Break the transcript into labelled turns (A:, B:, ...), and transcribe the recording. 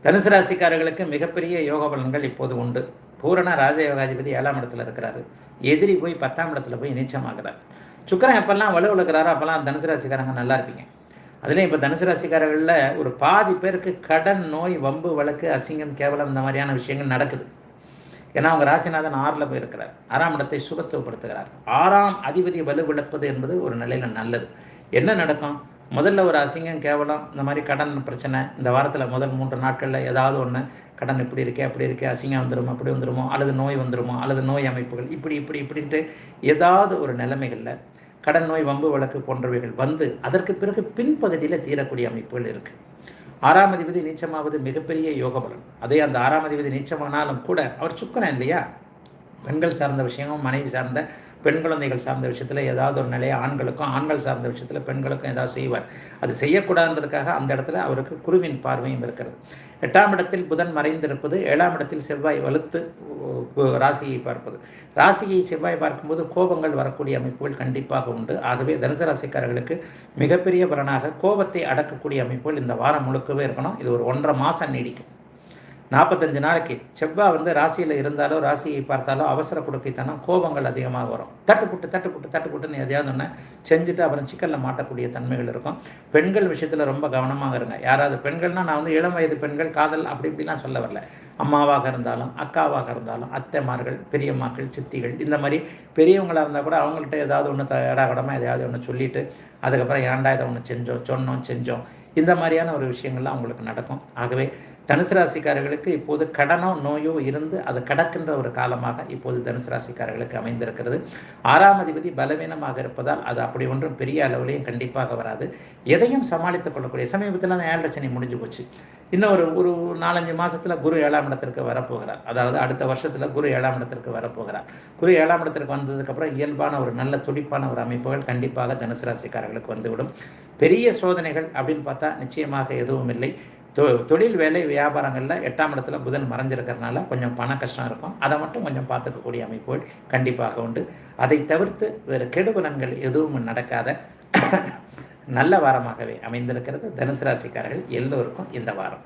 A: தனுசு ராசிக்காரர்களுக்கு மிகப்பெரிய யோக பலன்கள் இப்போது உண்டு. பூரண ராஜயோகாதிபதி 7ஆம் இடத்துல இருக்கிறாரு. எதிரி போய் 10ஆம் இடத்துல போய் நீச்சமாகிறார். சுக்கிரன் எப்பெல்லாம் வலுவிழுக்கிறாரோ அப்போல்லாம் தனுசு ராசிக்காரங்க நல்லா இருப்பீங்க. அதுலேயும் இப்போ தனுசு ராசிக்காரர்களில் ஒரு பாதி பேருக்கு கடன், நோய், வம்பு, வழக்கு, அசிங்கம், கேவலம் இந்த மாதிரியான விஷயங்கள் நடக்குது. ஏன்னா அவங்க ராசிநாதன் 6ல் போய் இருக்கிறார். 6ஆம் இடத்தை சுபத்துவப்படுத்துகிறார். 6ஆம் அதிபதி வலுவிழப்பது என்பது ஒரு நிலையில் நல்லது. என்ன நடக்கும்? முதல்ல ஒரு அசிங்கம், கேவலம், இந்த மாதிரி கடன் பிரச்சனை. இந்த வாரத்தில் முதல் 3 நாட்களில் ஏதாவது ஒன்று, கடன் இப்படி இருக்கே, அப்படி இருக்கே, அசிங்கம் வந்துடுமோ, அப்படி வந்துடுமோ, அல்லது நோய் வந்துடுமோ, அல்லது நோய் அமைப்புகள் இப்படின்ட்டு ஏதாவது ஒரு நிலைமைகளில் கடன், நோய், வம்பு, வழக்கு போன்றவைகள் வந்து அதற்கு பிறகு பின்பகுதியில் தீரக்கூடிய அமைப்புகள் இருக்குது. 6ஆம் அதிபதி நீச்சமாவது மிகப்பெரிய யோக பலன். அதே அந்த 6ஆம் அதிபதி நீச்சமானாலும் கூட அவர் சுக்கிரன் இல்லையா? பெண்கள் சார்ந்த விஷயமும், மனைவி சார்ந்த, பெண் குழந்தைகள் சார்ந்த விஷயத்தில் ஏதாவது ஒரு நிலையை ஆண்களுக்கும், ஆண்கள் சார்ந்த விஷயத்தில் பெண்களுக்கும் ஏதாவது செய்வார். அது செய்யக்கூடாதுன்றதுக்காக அந்த இடத்துல அவருக்கு குருவின் பார்வையும் இருக்கிறது. 8ஆம் இடத்தில் புதன் மறைந்திருப்பது, 7ஆம் இடத்தில் செவ்வாய் வலுத்து ராசியை பார்ப்பது. ராசியை செவ்வாய் பார்க்கும்போது கோபங்கள் வரக்கூடிய அமைப்புகள் கண்டிப்பாக உண்டு. ஆகவே தனுசு ராசிக்காரர்களுக்கு மிகப்பெரிய பலனாக கோபத்தை அடக்கக்கூடிய அமைப்புகள் இந்த வாரம் முழுக்கவே இருக்கணும். இது ஒரு 1.5 மாதம் நீடிக்கும். 45 நாளைக்கு செவ்வாய் ராசியில் இருந்தாலோ ராசியை பார்த்தாலோ அவசர கொடுக்கைத்தனம், கோபங்கள் அதிகமாக வரும். தட்டுப்புட்டுன்னு எதையாவது ஒன்று செஞ்சுட்டு அப்புறம் சிக்கலில் மாட்டக்கூடிய தன்மைகள் இருக்கும். பெண்கள் விஷயத்தில் ரொம்ப கவனமாக இருங்க. யாராவது பெண்கள்னால் நான் இளம் வயது பெண்கள் காதல் அப்படி இப்படிலாம் சொல்ல வரல. அம்மாவாக இருந்தாலும், அக்காவாக இருந்தாலும், அத்தைமார்கள், பெரியம்மாக்கள், சித்திகள், இந்த மாதிரி பெரியவங்களாக இருந்தால் கூட அவங்கள்ட்ட ஏதாவது ஒன்று தடாகடமாக எதையாவது ஒன்று சொல்லிவிட்டு அதுக்கப்புறம் ஏன்டா இதை ஒன்று செஞ்சோம் இந்த மாதிரியான ஒரு விஷயங்கள்லாம் அவங்களுக்கு நடக்கும். ஆகவே தனுசு ராசிக்காரர்களுக்கு இப்போது கடனோ நோயோ இருந்து அது கடக்கின்ற ஒரு காலமாக இப்போது தனுசு ராசிக்காரர்களுக்கு அமைந்திருக்கிறது. 6ஆம் அதிபதி பலவீனமாக இருப்பதால் அது அப்படி ஒன்றும் பெரிய அளவிலையும் கண்டிப்பாக வராது. எதையும் சமாளித்துக் கொள்ளக்கூடிய சமீபத்தில் அந்த 7 லட்சணி முடிஞ்சு போச்சு. இன்னும் ஒரு 4-5 மாதத்தில் குரு 7ஆம் இடத்திற்கு வரப்போகிறார். அதாவது அடுத்த வருஷத்தில் குரு 7ஆம் இடத்திற்கு வரப்போகிறார். குரு 7ஆம் இடத்திற்கு வந்ததுக்கப்புறம் இயல்பான ஒரு நல்ல துடிப்பான ஒரு அமைப்புகள் கண்டிப்பாக தனுசு ராசிக்காரர்களுக்கு வந்துவிடும். பெரிய சோதனைகள் அப்படின்னு பார்த்தா நிச்சயமாக எதுவும் இல்லை. தொழில், வேலை, வியாபாரங்களில் 8ஆம் இடத்துல புதன் மறைஞ்சிருக்கிறதுனால கொஞ்சம் பண கஷ்டம் இருக்கும். அதை மட்டும் கொஞ்சம் பார்த்துக்கக்கூடிய அமைப்புகள் கண்டிப்பாக உண்டு. அதை தவிர்த்து வேறு கெடுபலன்கள் எதுவும் நடக்காத நல்ல வாரமாகவே அமைந்திருக்கிறது தனுசு ராசிக்காரர்கள் எல்லோருக்கும் இந்த வாரம்.